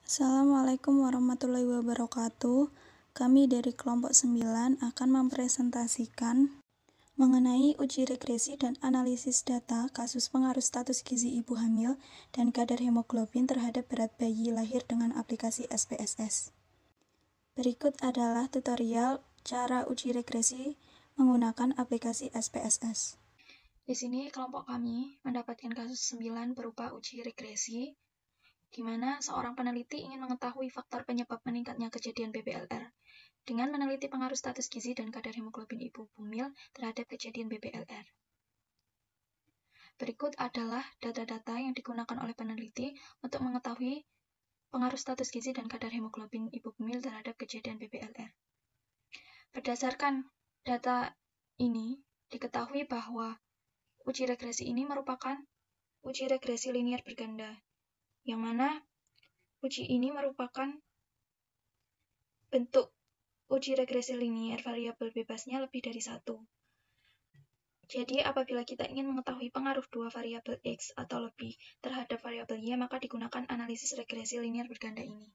Assalamualaikum warahmatullahi wabarakatuh. Kami dari kelompok 9 akan mempresentasikan mengenai uji regresi dan analisis data kasus pengaruh status gizi ibu hamil dan kadar hemoglobin terhadap berat bayi lahir dengan aplikasi SPSS. Berikut adalah tutorial cara uji regresi menggunakan aplikasi SPSS. Di sini kelompok kami mendapatkan kasus 9 berupa uji regresi, di mana seorang peneliti ingin mengetahui faktor penyebab meningkatnya kejadian BBLR dengan meneliti pengaruh status gizi dan kadar hemoglobin ibu hamil terhadap kejadian BBLR. Berikut adalah data-data yang digunakan oleh peneliti untuk mengetahui pengaruh status gizi dan kadar hemoglobin ibu hamil terhadap kejadian BBLR. Berdasarkan data ini, diketahui bahwa uji regresi ini merupakan uji regresi linier berganda, yang mana uji ini merupakan bentuk uji regresi linier variabel bebasnya lebih dari satu. Jadi, apabila kita ingin mengetahui pengaruh dua variabel X atau lebih terhadap variabel Y, maka digunakan analisis regresi linier berganda ini.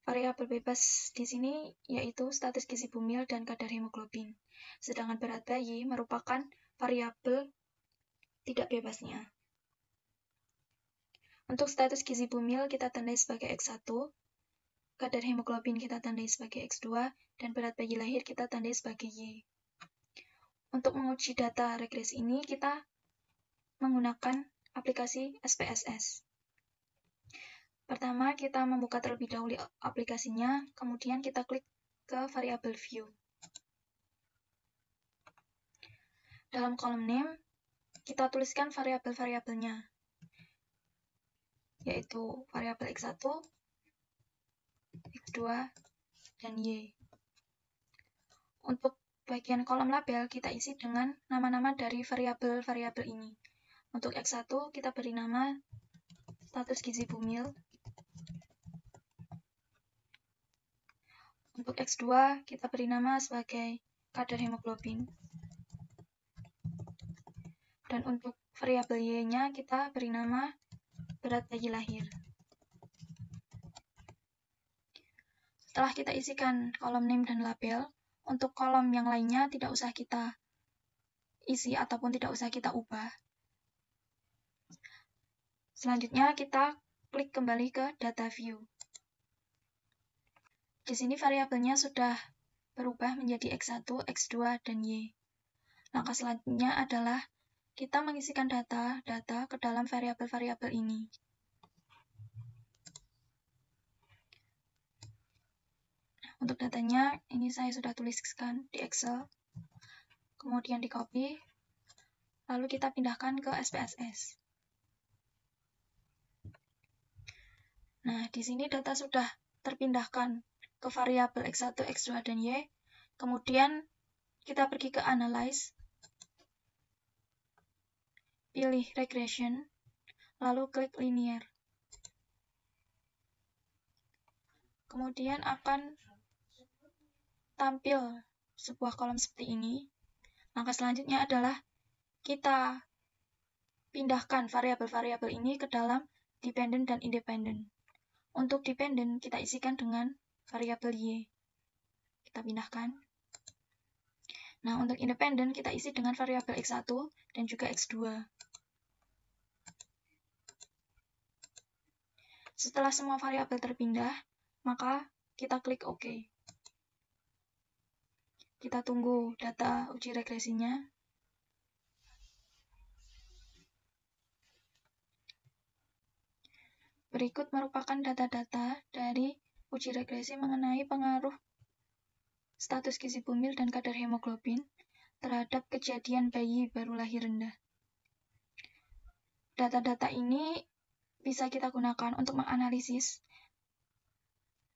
Variabel bebas di sini yaitu status gizi ibu hamil dan kadar hemoglobin, sedangkan berat bayi merupakan variabel tidak bebasnya. Untuk status gizi ibu hamil kita tandai sebagai X1, kadar hemoglobin kita tandai sebagai X2, dan berat bayi lahir kita tandai sebagai Y. Untuk menguji data regresi ini, kita menggunakan aplikasi SPSS. Pertama, kita membuka terlebih dahulu aplikasinya, kemudian kita klik ke variabel view. Dalam kolom name, kita tuliskan variabel-variabelnya, yaitu variabel X1, X2, dan Y. Untuk bagian kolom label, kita isi dengan nama-nama dari variabel-variabel ini. Untuk X1, kita beri nama status gizi ibu hamil. Untuk X2, kita beri nama sebagai kadar hemoglobin. Dan untuk variabel Y-nya, kita beri nama berat bayi lahir. Setelah kita isikan kolom name dan label, untuk kolom yang lainnya tidak usah kita isi ataupun tidak usah kita ubah. Selanjutnya kita klik kembali ke data view. Di sini variabelnya sudah berubah menjadi X1, X2, dan Y. Langkah selanjutnya adalah kita mengisikan data ke dalam variabel-variabel ini. Untuk datanya, ini saya sudah tuliskan di Excel, kemudian di copy, lalu kita pindahkan ke SPSS. Nah, di sini data sudah terpindahkan ke variabel X1, X2, dan Y. Kemudian kita pergi ke Analyze, pilih Regression, lalu klik Linear. Kemudian akan tampil sebuah kolom seperti ini. Langkah selanjutnya adalah kita pindahkan variabel-variabel ini ke dalam dependent dan independent. Untuk dependent kita isikan dengan variabel Y. Kita pindahkan. Nah, untuk independent kita isi dengan variabel X1 dan juga X2. Setelah semua variabel terpindah, maka kita klik OK. Kita tunggu data uji regresinya. Berikut merupakan data-data dari uji regresi mengenai pengaruh status gizi ibu hamil dan kadar hemoglobin terhadap kejadian bayi baru lahir rendah. Data-data ini bisa kita gunakan untuk menganalisis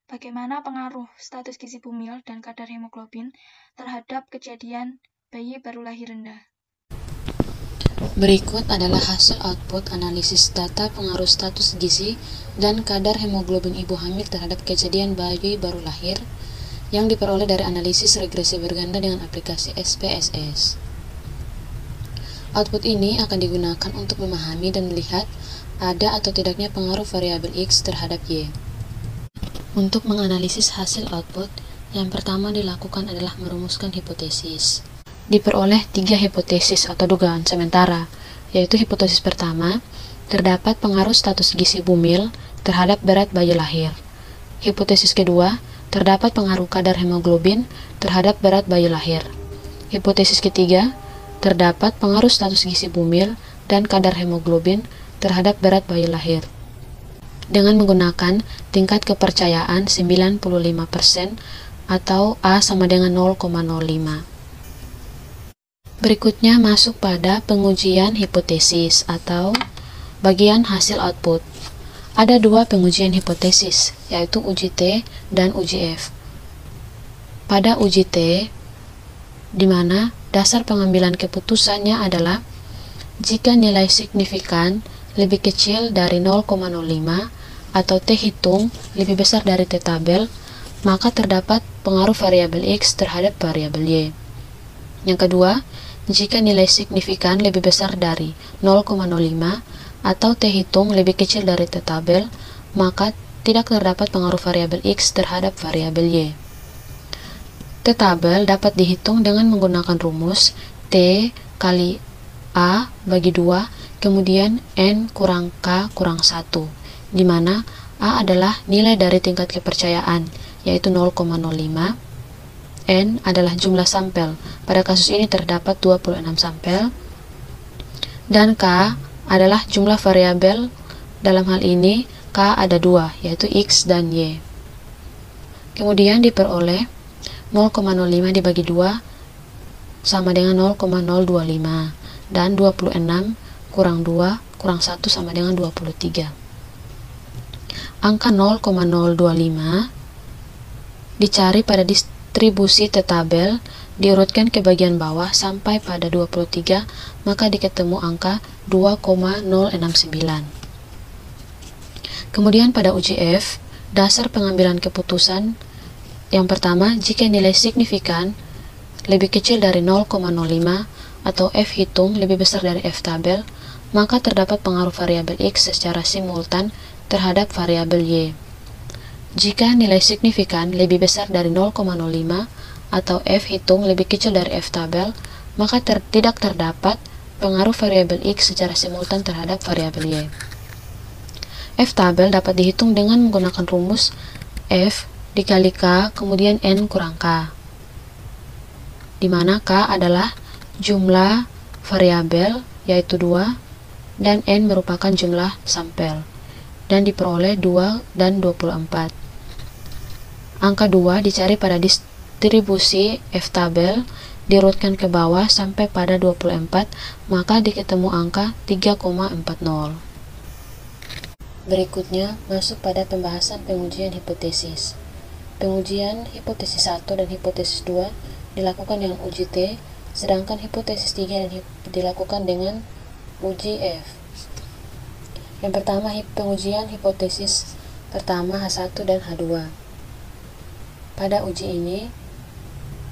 bagaimana pengaruh status gizi ibu hamil dan kadar hemoglobin terhadap kejadian bayi baru lahir rendah. Berikut adalah hasil output analisis data pengaruh status gizi dan kadar hemoglobin ibu hamil terhadap kejadian bayi baru lahir yang diperoleh dari analisis regresi berganda dengan aplikasi SPSS. Output ini akan digunakan untuk memahami dan melihat ada atau tidaknya pengaruh variabel X terhadap Y. Untuk menganalisis hasil output, yang pertama dilakukan adalah merumuskan hipotesis. Diperoleh 3 hipotesis atau dugaan sementara, yaitu hipotesis pertama, terdapat pengaruh status gizi bumil terhadap berat bayi lahir. Hipotesis kedua, terdapat pengaruh kadar hemoglobin terhadap berat bayi lahir. Hipotesis ketiga, terdapat pengaruh status gizi bumil dan kadar hemoglobin terhadap berat bayi lahir. Dengan menggunakan tingkat kepercayaan 95% atau A sama dengan 0,05. Berikutnya masuk pada pengujian hipotesis atau bagian hasil output. Ada 2 pengujian hipotesis, yaitu uji T dan uji F. Pada uji T, di mana dasar pengambilan keputusannya adalah jika nilai signifikan lebih kecil dari 0,05 atau T hitung lebih besar dari T tabel, maka terdapat pengaruh variabel X terhadap variabel Y. Yang kedua, jika nilai signifikan lebih besar dari 0,05 atau T hitung lebih kecil dari T tabel, maka tidak terdapat pengaruh variabel X terhadap variabel Y. T tabel dapat dihitung dengan menggunakan rumus T kali A bagi 2, kemudian N kurang K kurang 1, di mana A adalah nilai dari tingkat kepercayaan, yaitu 0,05, N adalah jumlah sampel, pada kasus ini terdapat 26 sampel, dan K adalah jumlah variabel, dalam hal ini K ada 2, yaitu X dan Y. Kemudian diperoleh 0,05 dibagi 2 sama dengan 0,025, dan 26 kurang 2 kurang 1 sama dengan 23. Angka 0,025 dicari pada distribusi T tabel, diurutkan ke bagian bawah sampai pada 23, maka diketemu angka 2,069. Kemudian pada uji F, dasar pengambilan keputusan yang pertama, jika nilai signifikan lebih kecil dari 0,05 atau F hitung lebih besar dari F tabel, maka terdapat pengaruh variabel X secara simultan terhadap variabel Y. Jika nilai signifikan lebih besar dari 0,05 atau F hitung lebih kecil dari F tabel, maka tidak terdapat pengaruh variabel X secara simultan terhadap variabel Y. F tabel dapat dihitung dengan menggunakan rumus F dikali K kemudian N kurang K, di mana K adalah jumlah variabel, yaitu 2, dan N merupakan jumlah sampel, dan diperoleh 2 dan 24. Angka 2 dicari pada distribusi F tabel, diurutkan ke bawah sampai pada 24, maka diketemu angka 3,40. Berikutnya masuk pada pembahasan pengujian hipotesis. Pengujian hipotesis 1 dan hipotesis 2 dilakukan dengan uji T, sedangkan hipotesis 3 dilakukan dengan uji F. Yang pertama, pengujian hipotesis pertama H1 dan H2. Pada uji ini,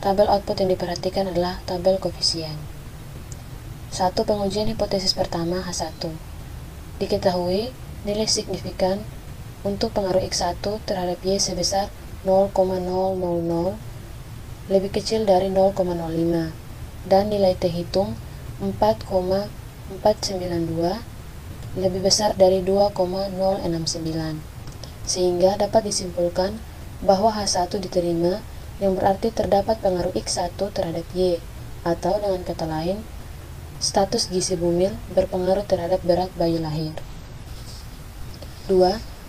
tabel output yang diperhatikan adalah tabel koefisien. 1. Pengujian hipotesis pertama H1. Diketahui nilai signifikan untuk pengaruh X1 terhadap Y sebesar 0,000 lebih kecil dari 0,05, dan nilai T hitung 4,492 lebih besar dari 2,069, sehingga dapat disimpulkan bahwa H1 diterima, yang berarti terdapat pengaruh X1 terhadap Y, atau dengan kata lain, status gizi bumil berpengaruh terhadap berat bayi lahir. 2.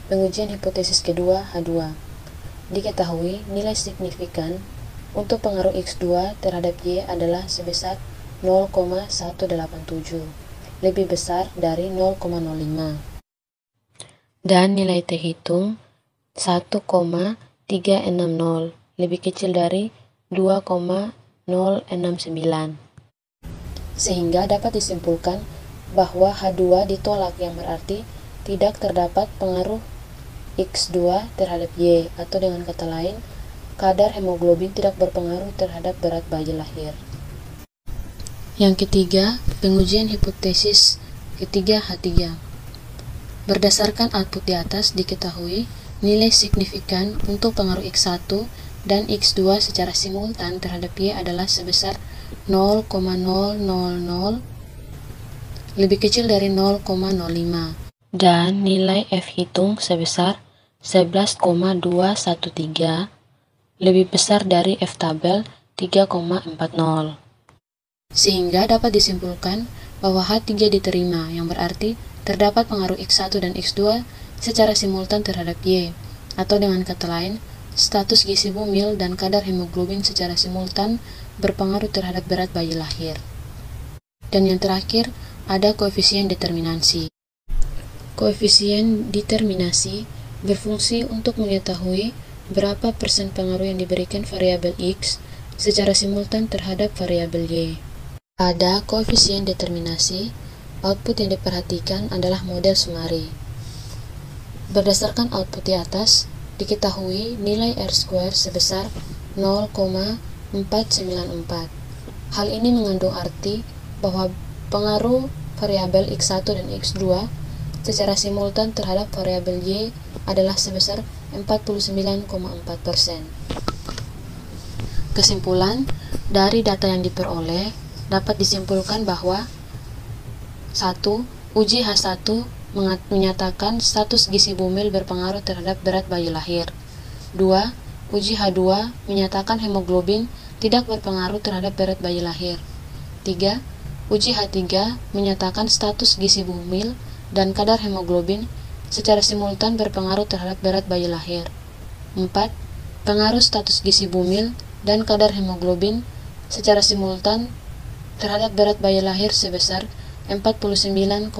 Pengujian hipotesis kedua H2. Diketahui nilai signifikan untuk pengaruh X2 terhadap Y adalah sebesar 0,187, lebih besar dari 0,05, dan nilai T hitung 1,360, lebih kecil dari 2,069, sehingga dapat disimpulkan bahwa H2 ditolak, yang berarti tidak terdapat pengaruh X2 terhadap Y, atau dengan kata lain, kadar hemoglobin tidak berpengaruh terhadap berat bayi lahir. Yang ketiga, pengujian hipotesis ketiga H3. Berdasarkan output di atas diketahui nilai signifikan untuk pengaruh X1 dan X2 secara simultan terhadap Y adalah sebesar 0,000 lebih kecil dari 0,05 dan nilai F hitung sebesar 11,213 lebih besar dari F tabel 3,40. Sehingga dapat disimpulkan bahwa H3 diterima, yang berarti terdapat pengaruh X1 dan X2 secara simultan terhadap Y, atau dengan kata lain, status gizi bumil dan kadar hemoglobin secara simultan berpengaruh terhadap berat bayi lahir. Dan yang terakhir, ada koefisien determinasi. Koefisien determinasi berfungsi untuk mengetahui berapa persen pengaruh yang diberikan variabel X secara simultan terhadap variabel Y. Pada koefisien determinasi, output yang diperhatikan adalah model Sumari. Berdasarkan output di atas, diketahui nilai R² sebesar 0,494. Hal ini mengandung arti bahwa pengaruh variabel X1 dan X2 secara simultan terhadap variabel Y adalah sebesar 49,4%. Kesimpulan, dari data yang diperoleh, dapat disimpulkan bahwa 1. Uji H1 menyatakan status gizi bumil berpengaruh terhadap berat bayi lahir. 2. Uji H2 menyatakan hemoglobin tidak berpengaruh terhadap berat bayi lahir. 3. Uji H3 menyatakan status gizi bumil dan kadar hemoglobin secara simultan berpengaruh terhadap berat bayi lahir. 4. Pengaruh status gizi bumil dan kadar hemoglobin secara simultan terhadap berat bayi lahir sebesar 49,4%.